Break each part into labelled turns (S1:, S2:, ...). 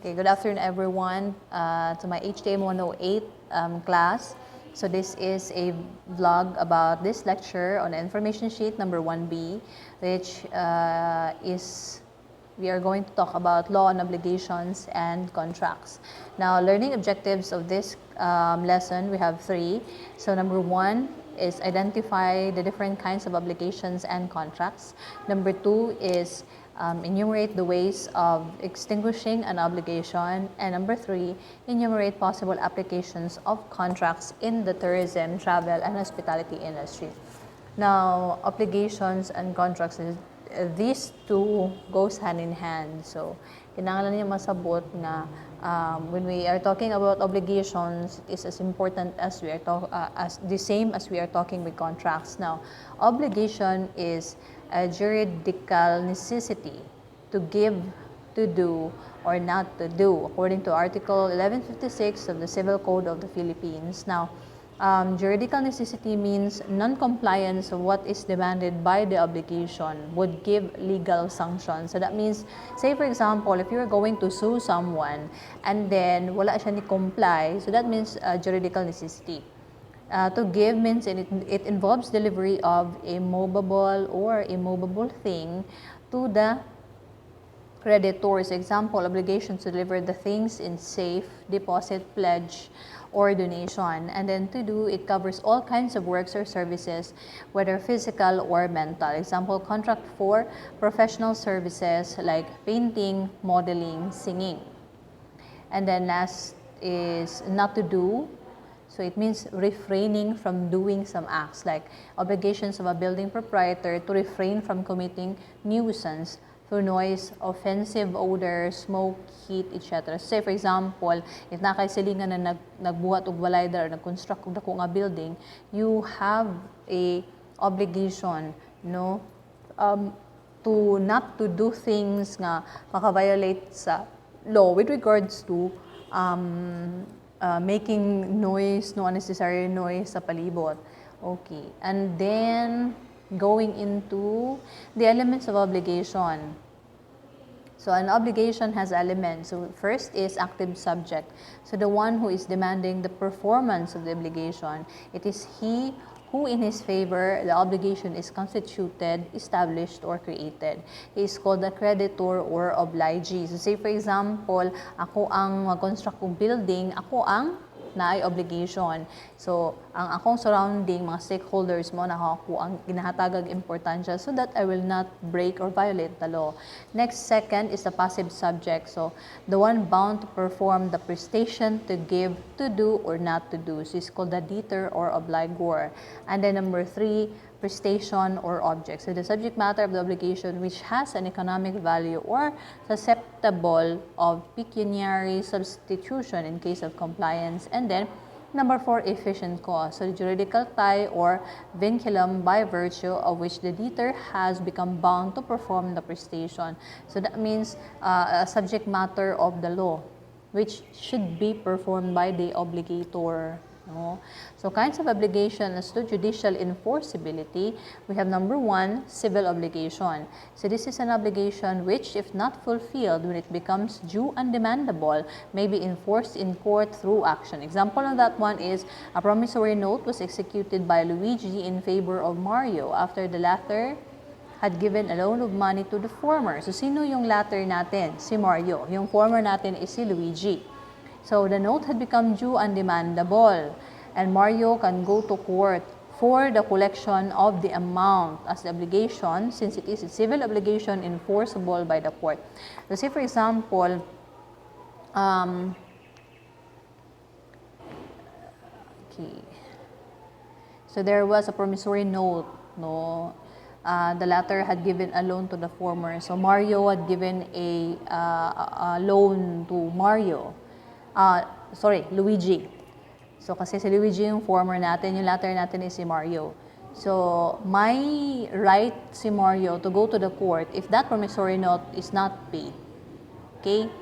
S1: Okay, good afternoon everyone to my HTM 108 class. So this is a vlog about this lecture on information sheet number 1B, which we are going to talk about law and obligations and contracts. Now, learning objectives of this lesson, we have 3. So number 1 is identify the different kinds of obligations and contracts. Number 2 is enumerate the ways of extinguishing an obligation. And number 3, enumerate possible applications of contracts in the tourism, travel, and hospitality industry. Now, obligations and contracts, these two goes hand in hand. So, kailangan niya masabot na when we are talking about obligations, it is as important as as the same as we are talking with contracts. Now, obligation is a juridical necessity to give, to do, or not to do, according to Article 1156 of the Civil Code of the Philippines. Now, juridical necessity means non-compliance of what is demanded by the obligation would give legal sanction. So that means, say for example, if you are going to sue someone and then wala siya ni comply, so that means juridical necessity. To give means it involves delivery of a movable or immovable thing to the creditors. Example, obligation to deliver the things in safe, deposit, pledge, or donation. And then to do, it covers all kinds of works or services, whether physical or mental. Example, contract for professional services like painting, modeling, singing. And then last is not to do. So it means refraining from doing some acts, like obligations of a building proprietor to refrain from committing nuisance through noise, offensive odor, smoke, heat, etc. Say for example, if nakasilingan na nagbuhat og walay or nag-construct og dako nga building, you have a obligation, no, to not to do things nga maka-violate sa law with regards to making noise, no unnecessary noise sa palibot. Okay. And then, going into the elements of obligation. So, an obligation has elements. So, first is active subject. So, the one who is demanding the performance of the obligation. It is he who in his favor the obligation is constituted, established, or created. He is called the creditor or obligee. So say for example, ako ang mag-construct ng building, ako ang naay obligation. So, ang akong surrounding, mga stakeholders mo, ako ang ginahatagag importansya so that I will not break or violate the law. Next, second is the passive subject. So, the one bound to perform the prestation, to give, to do, or not to do. So, it's called the debtor or obligor. And then number 3, prestation or object. So the subject matter of the obligation which has an economic value or susceptible of pecuniary substitution in case of compliance. And then number 4, efficient cause. So the juridical tie or vinculum by virtue of which the debtor has become bound to perform the prestation. So that means a subject matter of the law which should be performed by the obligator. No? So, kinds of obligation as to judicial enforceability, we have number 1, civil obligation. So, this is an obligation which, if not fulfilled, when it becomes due and demandable, may be enforced in court through action. Example of that one is a promissory note was executed by Luigi in favor of Mario after the latter had given a loan of money to the former. So, sino yung latter natin? Si Mario. Yung former natin is si Luigi. So, the note had become due and demandable, and Mario can go to court for the collection of the amount as the obligation, since it is a civil obligation enforceable by the court. So, say for example, okay. So, there was a promissory note, no? The latter had given a loan to the former. So, Mario had given a loan to Mario. Luigi. So, kasi si Luigi yung former natin, yung latter natin is si Mario. So, may right si Mario to go to the court if that promissory note is not paid. Okay?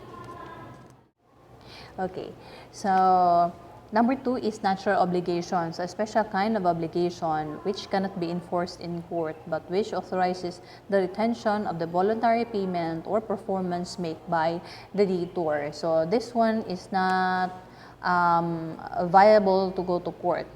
S1: Okay. So, Number 2 is natural obligations, a special kind of obligation which cannot be enforced in court but which authorizes the retention of the voluntary payment or performance made by the debtor. So this one is not viable to go to court.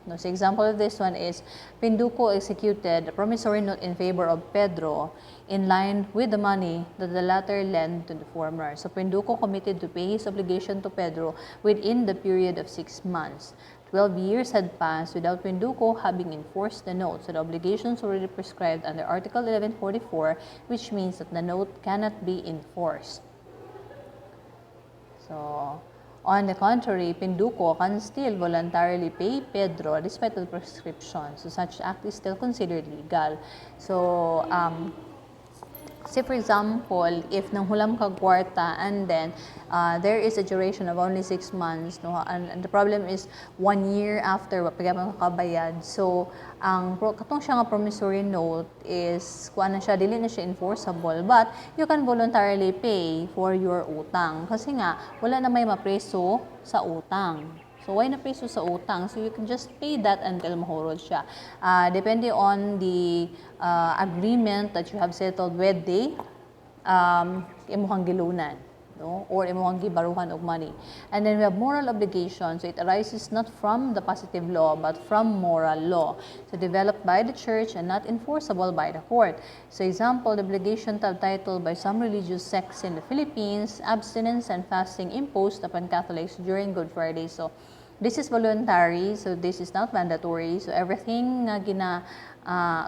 S1: No, so example of this one is Pinduco executed a promissory note in favor of Pedro in line with the money that the latter lent to the former. So Pinduco committed to pay his obligation to Pedro within the period of 6 months. 12 years had passed without Pinduco having enforced the note. So the obligations already prescribed under Article 1144, which means that the note cannot be enforced. So, on the contrary, Pinduco can still voluntarily pay Pedro despite the prescription. So such act is still considered legal. So, say for example, if nanghulam ka kwarta and then there is a duration of only 6 months, no, and the problem is 1 year after pagyaman kabayad. So katong siya nga promissory note is kuan na siya, dili na siya enforceable, but you can voluntarily pay for your utang kasi nga wala na may mapreso sa utang. So, why na peso sa utang? So, you can just pay that until mahurot siya. Depende on the agreement that you have settled with the imuhang gilunan, no? Or imuhang gibaruhan of money. And then we have moral obligation. So, it arises not from the positive law, but from moral law. So, developed by the church and not enforceable by the court. So, example, the obligation to title by some religious sects in the Philippines, abstinence and fasting imposed upon Catholics during Good Friday. So, this is voluntary, so this is not mandatory. So everything na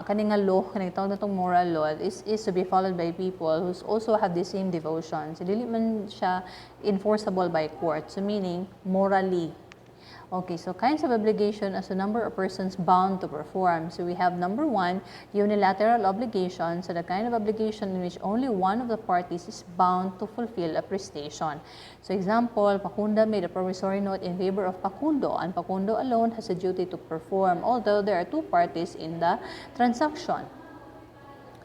S1: kaning nga law, kaning tawag na itong moral law is to be followed by people who also have the same devotion. So dili man siya enforceable by court. So meaning, morally. Okay, so kinds of obligation as a number of persons bound to perform. So we have number 1, unilateral obligation. So the kind of obligation in which only one of the parties is bound to fulfill a prestation. So example, Pacunda made a promissory note in favor of Pacundo, and Pacundo alone has a duty to perform, although there are 2 parties in the transaction.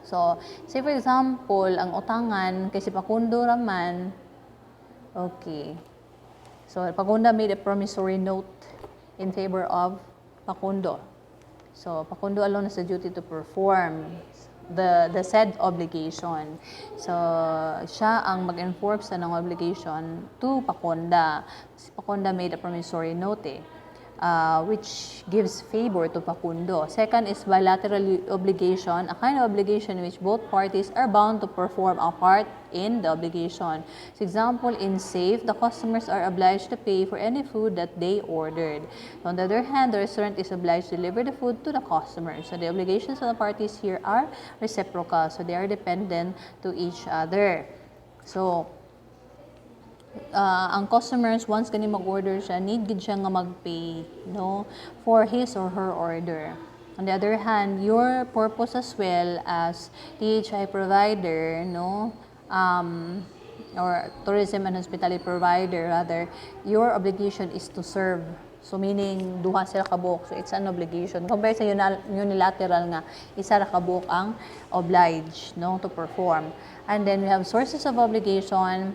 S1: So, say for example, ang utangan kay si Pacundo raman, okay. So, Pacunda made a promissory note in favor of Pacundo. So, Pacundo alone has a duty to perform the said obligation. So, siya ang mag-enforce ng obligation to Pacunda. Pacunda made a promissory note, which gives favor to Pacundo. Second is bilateral obligation, a kind of obligation in which both parties are bound to perform a part in the obligation. For example, in SAFE, the customers are obliged to pay for any food that they ordered. On the other hand, the restaurant is obliged to deliver the food to the customer. So the obligations of the parties here are reciprocal. So they are dependent to each other. So, ang customers, once gani mag-order siya, need gid siya nga mag-pay, no, for his or her order. On the other hand, your purpose as well as THI provider, no, or tourism and hospitality provider rather, your obligation is to serve. So meaning duha sila ka buok. So it's an obligation. Compared sa unilateral nga, isa ra ka buok ang obliged, no, to perform. And then we have sources of obligation.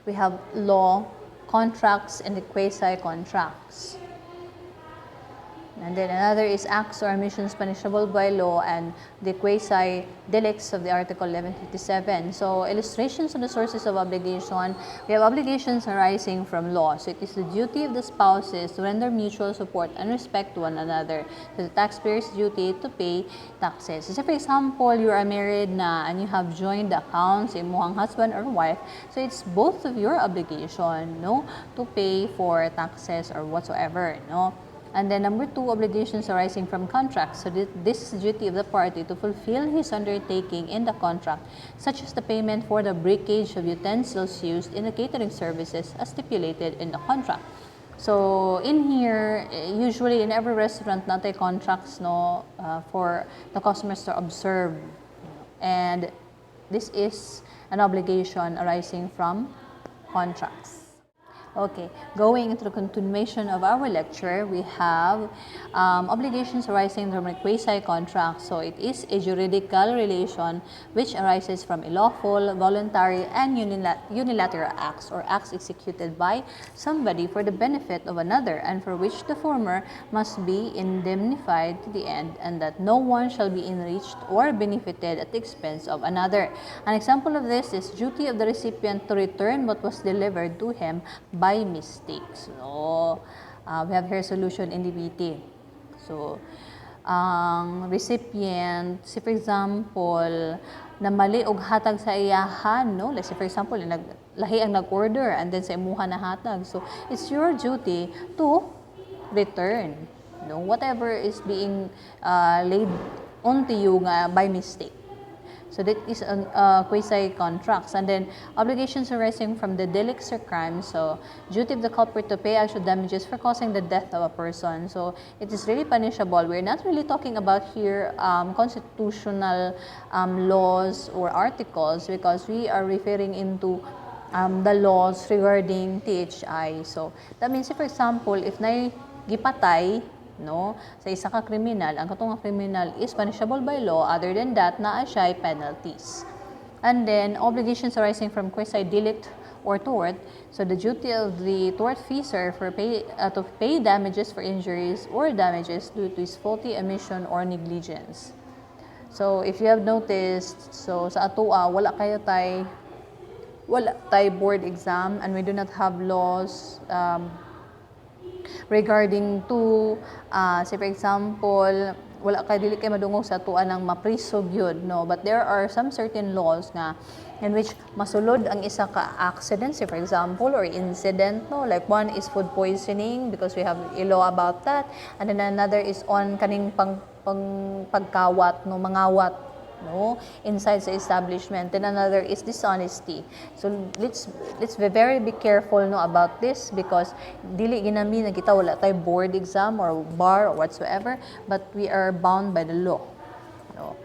S1: We have law, contracts, and the quasi-contracts. And then another is acts or omissions punishable by law and the quasi-delicts of the Article 1157. So, illustrations of the sources of obligation. We have obligations arising from law. So, it is the duty of the spouses to render mutual support and respect to one another. So, the taxpayer's duty to pay taxes. So, for example, you are married na and you have joined the accounts in muhang husband or wife. So, it's both of your obligation, no, to pay for taxes or whatsoever, no. And then number 2, obligations arising from contracts. So this is the duty of the party to fulfill his undertaking in the contract, such as the payment for the breakage of utensils used in the catering services as stipulated in the contract. So in here, usually in every restaurant, natin contracts, no, for the customers to observe. And this is an obligation arising from contracts. Okay, going into the continuation of our lecture, we have obligations arising from a quasi-contract. So it is a juridical relation which arises from a lawful, voluntary, and unilateral acts or acts executed by somebody for the benefit of another and for which the former must be indemnified to the end, and that no one shall be enriched or benefited at the expense of another. An example of this is duty of the recipient to return what was delivered to him by mistake. So, we have here solution in DBT. So, ang recipient, si for example, na mali og hatag sa iyahan, no? Like, for example, lahi ang nag-order and then sa imuha na hatag. So, it's your duty to return, no? Whatever is being laid onto you nga by mistake. So that is quasi-contracts. And then obligations arising from the delicts or crimes. So duty of the culprit to pay actual damages for causing the death of a person. So it is really punishable. We're not really talking about here constitutional laws or articles, because we are referring into the laws regarding THI. So that means, for example, if na gipatay, no, sa isa ka kriminal, ang katong kriminal is punishable by law. Other than that, naa siya penalties. And then obligations arising from quasi-delict or tort. So the duty of the tortfeasor to pay damages for injuries or damages due to his faulty omission or negligence. So if you have noticed, so sa atoa wala tay board exam, and we do not have laws regarding to say for example, wala kay dili kay madungog sa tuan ng mapriso gyud, no, but there are some certain laws nga in which masulod ang isa ka accident, say for example, or incident, no, like one is food poisoning because we have a law about that, and then another is on kaning pagkawat, no, mangawat, no, inside the establishment. Then another is dishonesty. So let's be careful, no, about this, because dili ginami na kita wala tay board exam or bar or whatsoever, but we are bound by the law, no.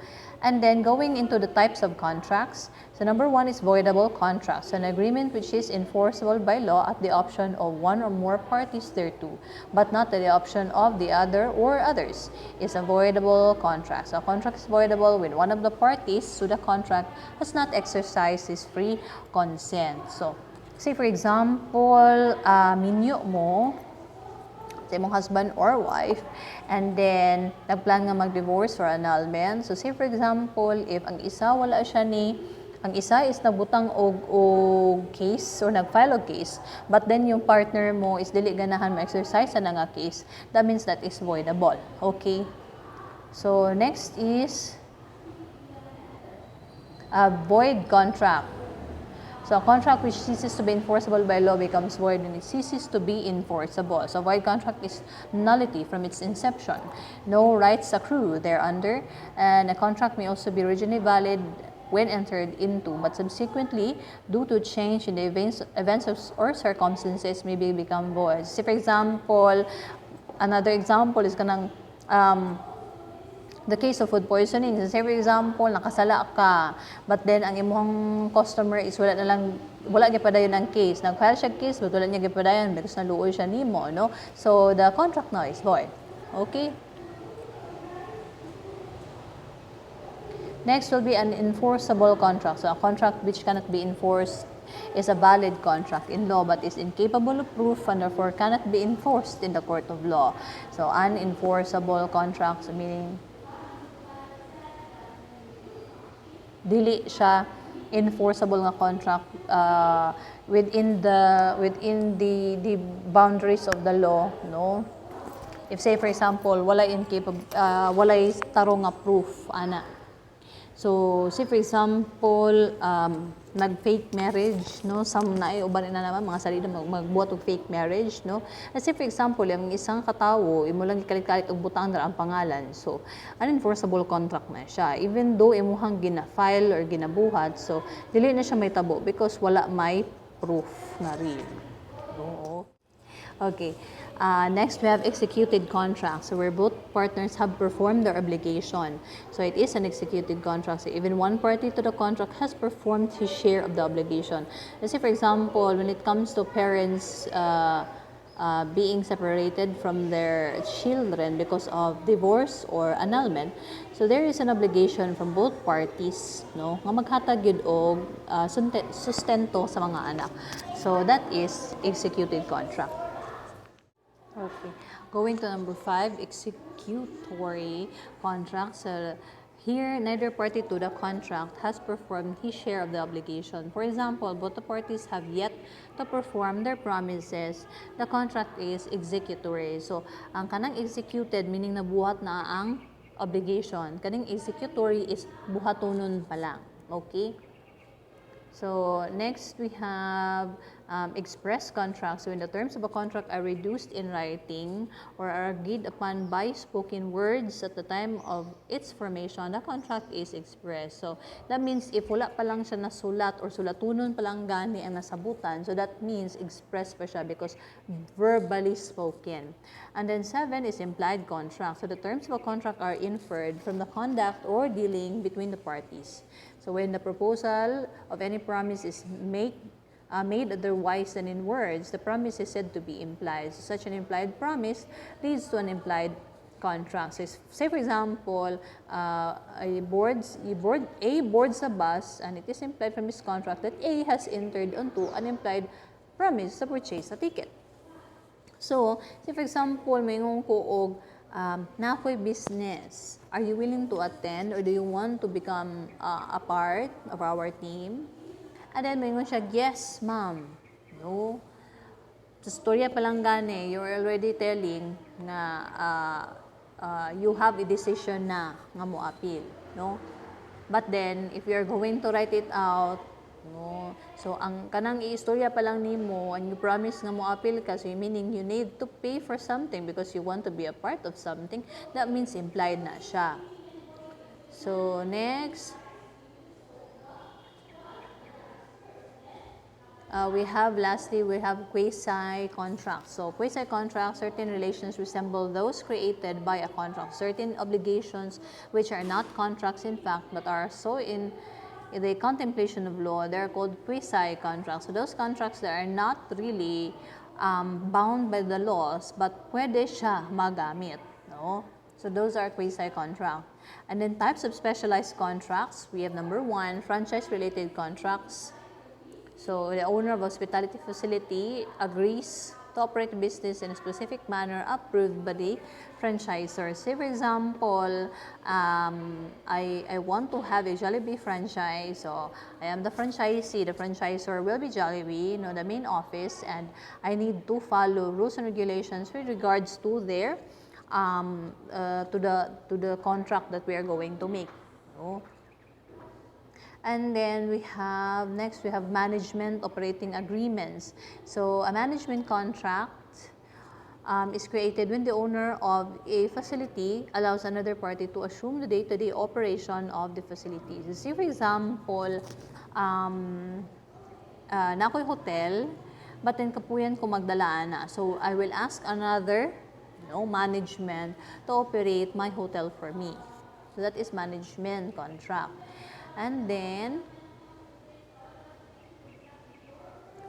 S1: And then going into the types of contracts. So number one is voidable contracts, an agreement which is enforceable by law at the option of one or more parties thereto, but not at the option of the other or others, is a voidable contract. So a contract is voidable when one of the parties to the contract has not exercised his free consent. So, say for example, minyo mo sa imong husband or wife, and then nagplan nga mag-divorce or annulment. So say for example, if ang isa wala siya ang isa is nagbutang og case or nag-file og case, but then yung partner mo is dili ganahan ma-exercise na nga case, that means that is voidable. Okay? So next is a void contract. So a contract which ceases to be enforceable by law becomes void when it ceases to be enforceable. So void contract is nullity from its inception. No rights accrue thereunder, and a contract may also be originally valid when entered into, but subsequently, due to change in the events or circumstances, may become void. So for example, another example is kanang the case of food poisoning. So, say for example, nakasala ka, but then ang imong customer is wala niya padayon ang case. Nag-file siya case, but wala niya padayon because naluoy siya nimo, no? So the contract now is void. Okay? Next will be an enforceable contract. So a contract which cannot be enforced is a valid contract in law but is incapable of proof and therefore cannot be enforced in the court of law. So unenforceable contracts, meaning dili siya enforceable nga contract within the boundaries of the law, no. If say for example walay tarong nga proof ana. So say for example nag-fake marriage, no, some na uban na naman mga salida magbuhat og fake marriage, no. Say for example ang isang katawo imo lang gikalit-kalit og butang ang pangalan, so unenforceable contract na siya even though imuhang gina-file or ginabuhat, so dili na siya may tabo because wala may proof na real. Oo. Okay. Next, we have executed contracts. So where both partners have performed their obligation. So it is an executed contract. So even one party to the contract has performed his share of the obligation. Let's say, for example, when it comes to parents being separated from their children because of divorce or annulment, so there is an obligation from both parties, no, nga maghatag gyud og sustento sa mga anak. So that is executed contract. Okay, going to number 5, executory contract. So here, neither party to the contract has performed his share of the obligation. For example, both the parties have yet to perform their promises. The contract is executory. So, ang kanang executed, meaning nabuhat na ang obligation. Kaning executory is buhatonon pa lang. Okay? So, next we have express contracts. So, when the terms of a contract are reduced in writing or are agreed upon by spoken words at the time of its formation, the contract is express. So, that means if wala pa lang siya nasulat or sulatunon pa lang gani ang nasabutan, so that means express pa siya because verbally spoken. And then 7 is implied contract. So, the terms of a contract are inferred from the conduct or dealing between the parties. So when the proposal of any promise is made otherwise than in words, the promise is said to be implied. So such an implied promise leads to an implied contract. So say for example, A boards a bus, and it is implied from this contract that A has entered onto an implied promise to purchase a ticket. So, say for example, may ngong kuog, na ako'y business. Are you willing to attend or do you want to become a part of our team? And then may ngong siya, yes, ma'am. No. Sa storya pa lang gani, you're already telling na you have a decision na nga mo appeal. No? But then, if you're going to write it out, no. So ang kanang iistorya pa lang nimo and you promise nga mo appeal ka, so meaning you need to pay for something because you want to be a part of something, that means implied na siya. So next, we have quasi-contract. So quasi-contract, certain relations resemble those created by a contract. Certain obligations which are not contracts in fact but are so in the contemplation of law, they're called quasi-contracts. So those contracts that are not really bound by the laws, but pwede siya magamit. No? So those are quasi-contract. And then types of specialized contracts, we have number 1, franchise-related contracts. So the owner of a hospitality facility agrees to operate business in a specific manner approved by the franchisor. Say for example, I want to have a Jollibee franchise, so I am the franchisee, the franchisor will be Jollibee, the main office, and I need to follow rules and regulations with regards to their to the contract that we are going to make. No? And then we have, next we have management operating agreements. So a management contract is created when the owner of a facility allows another party to assume the day-to-day operation of the facility. So say for example, na ako'y hotel, but then kapuyan ko magdalaan na. So I will ask another management to operate my hotel for me. So that is management contract. And then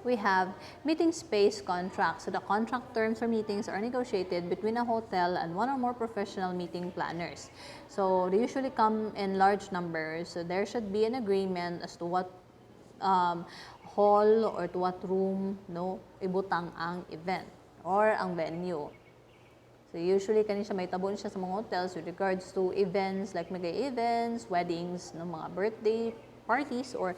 S1: we have meeting space contracts. So the contract terms for meetings are negotiated between a hotel and one or more professional meeting planners. So they usually come in large numbers. So there should be an agreement as to what hall or to what room ibutang ang event or ang venue. So usually kani siya may tabon siya sa mga hotels with regards to events like mega events, weddings, mga birthday parties or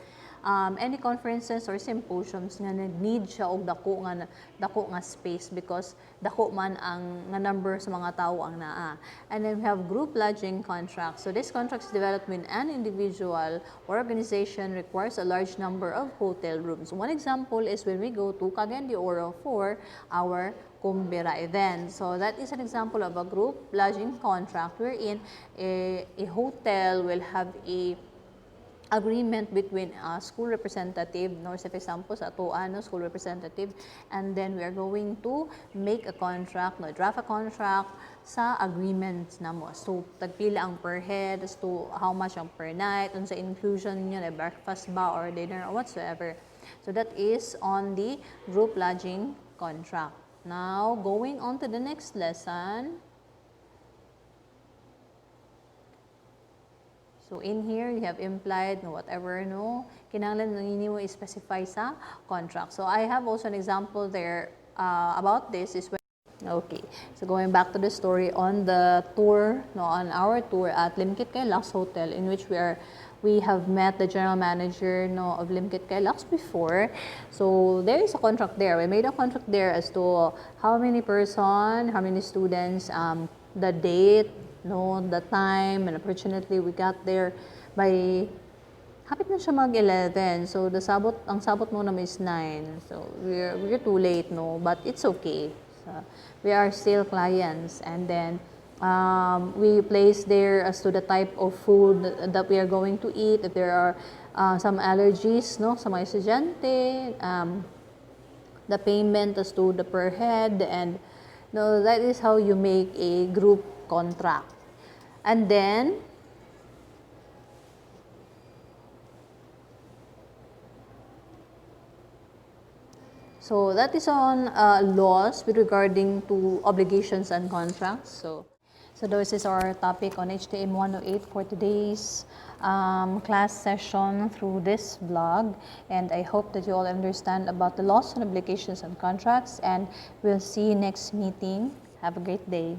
S1: any conferences or symposiums nga nag-need siya og dako nga space because dako man ang nga number sa mga tao ang naa. And then we have group lodging contracts. So this contract is developed when an individual or organization requires a large number of hotel rooms. One example is when we go to Cagayan de Oro for our Kumbira event. So that is an example of a group lodging contract wherein a hotel will have a agreement between a school representative, no, sa example, sa atuan, no, school representative, and then we are going to make a contract, no, draft a contract sa agreements na mo. So, tagpila ang per head as to how much ang per night, and sa inclusion niyo na breakfast ba or dinner or whatsoever. So, that is on the group lodging contract. Now, going on to the next lesson. So, in here, you have implied, no, whatever, no, kinahanglan ninyo i-specify sa contract. So, I have also an example there about this is when, okay, so going back to the story on the tour, no, on our tour at Limkit Kailaks Hotel, in which we have met the general manager, no, of Limkit Kailaks before. So, there is a contract there. We made a contract there as to how many person, how many students, the date, no, the time, and unfortunately we got there by hapit na siya mag-11. So ang sabot mo naman is 9. So we're too late, no, but it's okay. So, we are still clients, and then we place there as to the type of food that we are going to eat. If there are some allergies, no, sa mga estudyante, the payment as to the per head, and no, that is how you make a group contract. And then, so that is on laws with regarding to obligations and contracts. So this is our topic on HTM 108 for today's class session through this vlog, and I hope that you all understand about the laws and obligations and contracts, and we'll see you next meeting. Have a great day.